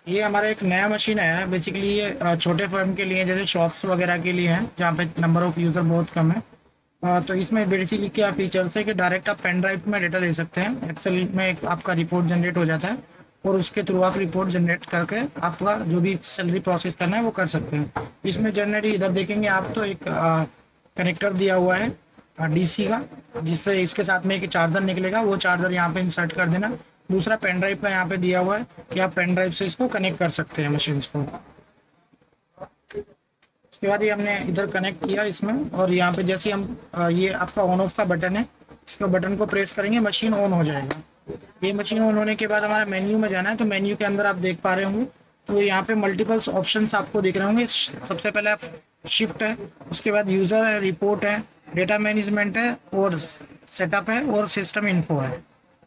ये हमारा एक नया मशीन है। बेसिकली ये छोटे फर्म के लिए, जैसे शॉप्स वगैरह के लिए है जहाँ पे नंबर ऑफ यूज़र बहुत कम है। तो इसमें बेसिकली क्या फीचर्स है कि डायरेक्ट आप पेन ड्राइव में डेटा ले सकते हैं। एक्सेल में एक आपका रिपोर्ट जनरेट हो जाता है और उसके थ्रू आप रिपोर्ट जनरेट करके आपका जो भी सैलरी प्रोसेस करना है वो कर सकते हैं। इसमें जनरली इधर देखेंगे आप तो एक कनेक्टर दिया हुआ है डीसी का, जिससे इसके साथ में एक चार्जर निकलेगा, वो चार्जर यहाँ पे इंसर्ट कर देना। दूसरा पेन ड्राइव का यहाँ पे दिया हुआ है कि आप पेन ड्राइव से इसको कनेक्ट कर सकते हैं मशीन को। उसके बाद ये हमने इधर कनेक्ट किया इसमें, और यहाँ पे जैसे हम ये आपका ऑन ऑफ का बटन है, इसका बटन को प्रेस करेंगे मशीन ऑन हो जाएगा। ये मशीन ऑन होने के बाद हमारा मेन्यू में जाना है, तो मेन्यू के अंदर आप देख पा रहे होंगे तो यहाँ पे मल्टीपल्स ऑप्शंस आपको दिख रहे होंगे। सबसे पहले आप शिफ्ट है, उसके बाद यूज़र है, रिपोर्ट है, डेटा मैनेजमेंट है और सेटअप है और सिस्टम इन्फो है।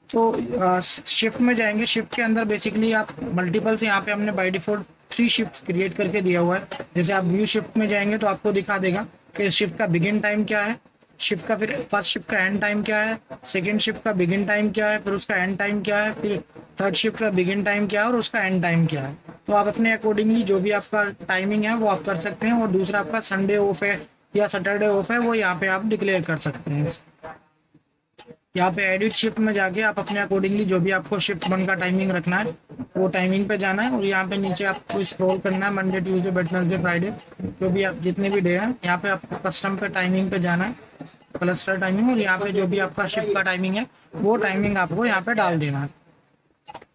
तो शिफ्ट में जाएंगे। शिफ्ट के अंदर बेसिकली आप मल्टीपल्स, यहाँ पे हमने बाय डिफॉल्ट 3 शिफ्ट्स क्रिएट करके दिया हुआ है। जैसे आप व्यू शिफ्ट में जाएंगे तो आपको दिखा देगा कि शिफ्ट का बिगिन टाइम क्या है, शिफ्ट का फिर फर्स्ट शिफ्ट का एंड टाइम क्या है, सेकेंड शिफ्ट का बिगिन टाइम क्या है, फिर उसका एंड टाइम क्या है, फिर थर्ड शिफ्ट का बिगिन टाइम क्या है और उसका एंड टाइम क्या है। तो आप अपने अकॉर्डिंगली जो भी आपका टाइमिंग है वो आप कर सकते हैं। और दूसरा आपका संडे ऑफ है या सैटरडे ऑफ है वो यहाँ पे आप डिक्लेयर कर सकते हैं। यहाँ पे एडिट शिफ्ट में जाके आप अपने अकॉर्डिंगली जो भी आपको शिफ्ट 1 का टाइमिंग रखना है वो टाइमिंग पे जाना है। और यहाँ पे नीचे आपको स्क्रॉल करना है, मंडे ट्यूसडे वेडनेसडे फ्राइडे जो भी आप जितने भी डे हैं, यहाँ पे आपको कस्टम पे टाइमिंग पे जाना है, क्लस्टर टाइमिंग, और यहाँ पे जो भी आपका शिफ्ट का टाइमिंग है वो टाइमिंग आपको यहाँ पे डाल देना है।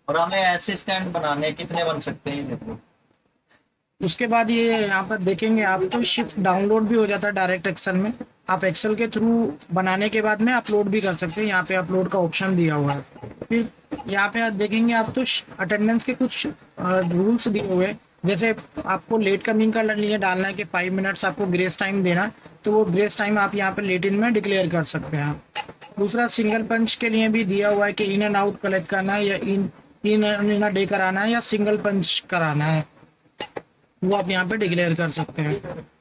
और हमें ऐसे स्टैंड बनाने कितने बन सकते हैं देखो। उसके बाद ये यहाँ पर देखेंगे आप तो शिफ्ट डाउनलोड भी हो जाता है डायरेक्ट एक्सेल में। आप एक्सेल के थ्रू बनाने के बाद में अपलोड भी कर सकते हैं, यहाँ पे अपलोड का ऑप्शन दिया हुआ है। फिर यहाँ पे आप देखेंगे आप तो अटेंडेंस के कुछ रूल्स दिए हुए हैं। जैसे आपको लेट कमिंग का लिए डालना है कि 5 मिनट्स आपको ग्रेस टाइम देना है, तो वो ग्रेस टाइम आप यहाँ पे लेट इन में डिक्लेयर कर सकते हैं। दूसरा सिंगल पंच के लिए भी दिया हुआ है कि इन एंड आउट कलेक्ट करना है या इन डे कराना है या सिंगल पंच कराना है, वो आप यहाँ पे डिक्लेयर कर सकते हैं।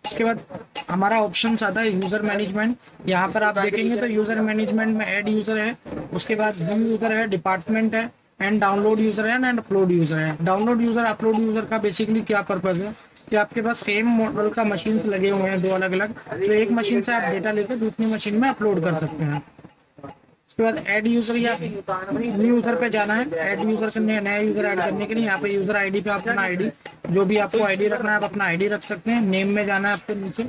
उसके बाद हमारा ऑप्शन आता है यूजर मैनेजमेंट। यहाँ पर आप देखेंगे तो यूजर मैनेजमेंट में ऐड यूजर है, उसके बाद व्यू यूजर है, डिपार्टमेंट है, एंड डाउनलोड यूजर है एंड अपलोड यूजर है। डाउनलोड यूजर अपलोड यूजर का बेसिकली क्या पर्पज है कि आपके पास सेम मॉडल का मशीन लगे हुए हैं 2 अलग अलग, तो एक मशीन से आप डेटा लेकर दूसरी मशीन में अपलोड कर सकते हैं। उसके बाद ऐड यूजर या न्यू यूजर पे जाना है। ऐड यूजर करने, नया यूजर ऐड करने के लिए यहाँ पे यूजर आईडी पे अपना आईडी, जो भी आपको आईडी रखना है आप अपना आईडी रख सकते हैं। नेम में जाना है आपको नीचे,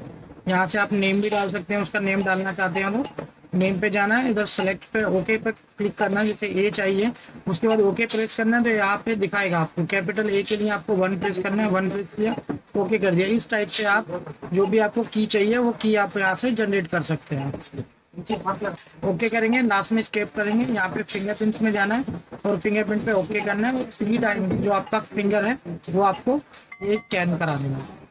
यहाँ से आप नेम भी डाल सकते हैं, उसका नेम डालना चाहते हैं तो नेम पे जाना है, इधर सेलेक्ट पे ओके पे क्लिक करना है, जैसे ए चाहिए। उसके बाद ओके प्रेस करना है, तो यहाँ पे दिखाएगा आपको कैपिटल ए के लिए आपको 1 प्रेस करना है, 1 प्रेस किया, ओके कर दिया। इस टाइप से आप जो भी आपको की चाहिए वो की आप यहाँ से जनरेट कर सकते हैं। ओके करेंगे, लास्ट में स्केप करेंगे, यहाँ पे फिंगरप्रिंट में जाना है और फिंगरप्रिंट पे ओके करना है। 3 टाइम जो आपका फिंगर है वो आपको ये स्कैन करा देना है।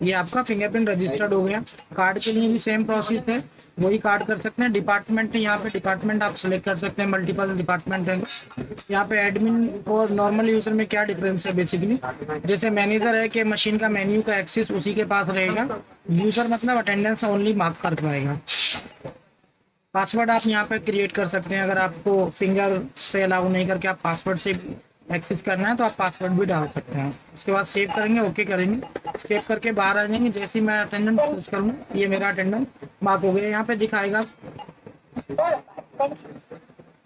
ये आपका फिंगरप्रिंट रजिस्टर्ड हो गया। कार्ड के लिए भी सेम प्रोसेस है, वही कार्ड कर सकते हैं। डिपार्टमेंट है, यहाँ पे डिपार्टमेंट आप सेलेक्ट कर सकते हैं, मल्टीपल डिपार्टमेंट है। यहाँ पे एडमिन और नॉर्मल यूजर में क्या डिफरेंस है बेसिकली, जैसे मैनेजर है कि मशीन का मेन्यू का एक्सेस उसी के पास रहेगा, यूजर मतलब अटेंडेंस ओनली मार्क कर पाएगा। पासवर्ड आप यहाँ पे क्रिएट कर सकते हैं, अगर आपको फिंगर से अलाउ नहीं करके आप पासवर्ड से एक्सेस करना है तो आप पासवर्ड भी डाल सकते हैं। उसके बाद सेव करेंगे, ओके करेंगे, सेव करके बाहर आ जाएंगे। जैसे ही मैं अटेंडेंस सर्च करूँगा ये मेरा अटेंडेंस मार्क हो गया, यहाँ पे दिखाएगा।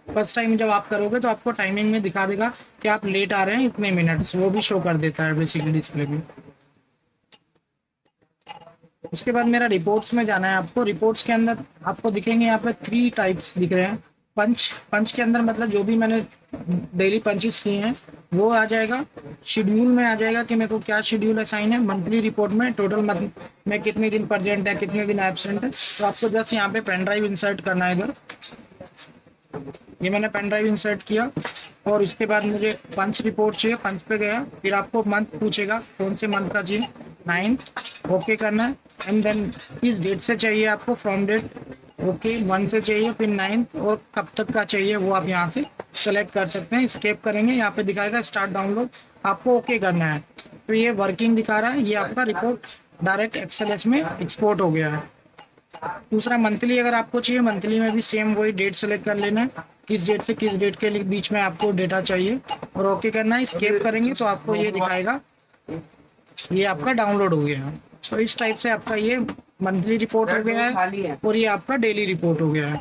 फर्स्ट टाइम जब आप करोगे तो आपको टाइमिंग में दिखा देगा कि आप लेट आ रहे हैं इतने मिनट्स, वो भी शो कर देता है बेसिकली डिस्प्ले में। उसके बाद मेरा रिपोर्ट्स में जाना है आपको। रिपोर्ट्स के अंदर आपको दिखेंगे यहाँ पे 3 टाइप्स दिख रहे हैं। पंच के अंदर मतलब जो भी मैंने डेली पंचेस किए हैं वो आ जाएगा। शेड्यूल में आ जाएगा कि मेरे को क्या शेड्यूल असाइन है। मंथली रिपोर्ट में टोटल मंथ में कितने दिन प्रेजेंट है, कितने दिन एब्सेंट है, तो आपको जस्ट यहाँ पे पेन ड्राइव इंसर्ट करना है। इधर ये मैंने पेन ड्राइव इंसर्ट किया और इसके बाद मुझे पंच रिपोर्ट चाहिए, पंच पे गया, फिर आपको मंथ पूछेगा कौन से मंथ का चाहिए, 9th, ओके करना है। एंड देन किस डेट से चाहिए आपको, फ्रॉम डेट ओके 1 से चाहिए, फिर 9th और कब तक का चाहिए वो आप यहाँ से सेलेक्ट कर सकते हैं। स्केप करेंगे, यहाँ पे दिखाएगा स्टार्ट डाउनलोड, आपको ओके करना है। तो ये वर्किंग दिखा रहा है, ये आपका रिपोर्ट डायरेक्ट एक्सएलएस में एक्सपोर्ट हो गया है। दूसरा मंथली अगर आपको चाहिए, मंथली में भी सेम वही डेट सेलेक्ट कर लेना है, किस डेट से किस डेट के बीच में आपको डेटा चाहिए, और ओके करना है। स्केप करेंगे तो आपको ये दिखाएगा ये आपका डाउनलोड हो गया है। तो इस टाइप से आपका ये मंथली रिपोर्ट हो गया है और ये आपका डेली रिपोर्ट हो गया है।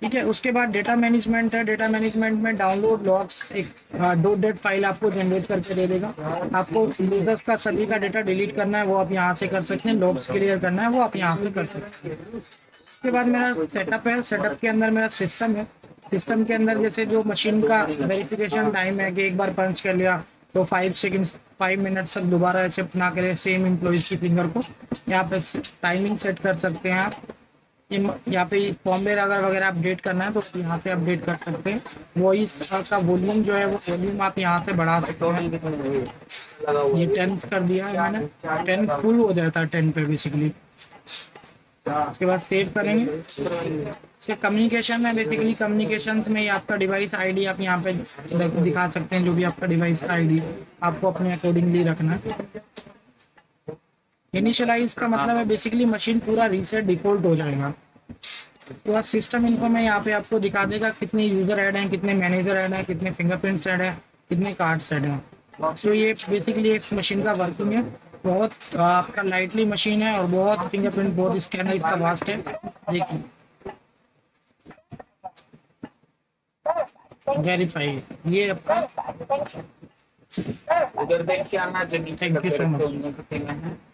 ठीक है, उसके बाद डेटा मैनेजमेंट है। डेटा मैनेजमेंट में डाउनलोड लॉग्स एक .dat फाइल आपको जनरेट करके दे देगा। आपको यूजर्स का सभी का डेटा डिलीट करना है वो आप यहाँ से कर सकते हैं, लॉग्स क्लियर करना है वो आप यहाँ से कर सकते हैं। उसके बाद मेरा सेटअप है। सेटअप के अंदर मेरा सिस्टम है। सिस्टम के अंदर जैसे जो मशीन का वेरिफिकेशन टाइम है कि एक बार पंच कर लिया तो 5 मिनट तक दोबारा ऐसे ना करें सेम एम्प्लॉइज की फिंगर को, यहाँ पे टाइमिंग सेट कर सकते हैं आप। यहाँ पे फॉर्मवेयर अगर वगैरह अपडेट करना है तो यहाँ से अपडेट कर सकते हैं। वॉइस का वॉल्यूम जो है वो वॉल्यूम आप यहाँ से बढ़ा सकते हैं। ये 10 कर दिया है मैंने, 10 फुल हो जाता है 10 पे बेसिकली। उसके बाद सेव करेंगे। इसके कम्युनिकेशन है, बेसिकली कम्युनिकेशंस में आपका डिवाइस आईडी आप यहाँ पे दिखा सकते हैं, जो भी आपका डिवाइस का आईडी आपको अपने अकॉर्डिंगली रखना है। इनिशियलाइज का मतलब है बेसिकली मशीन पूरा रीसेट डिफॉल्ट हो जाएगा। तो सिस्टम इन्फो में यहाँ पे आपको दिखा देगा कितने यूजर ऐड हैं, कितने मैनेजर ऐड हैं, कितने फिंगरप्रिंट्स ऐड हैं, कितने कार्ड्स ऐड हैं। तो ये बेसिकली इस मशीन का वर्किंग है। बहुत आपका लाइटली मशीन है और बहुत फिंगरप्रिंट बहुत स्कैनर इसका वास्ट है। देखिए वेरीफाई ये आपका उधर देख के आना। Thank you so much.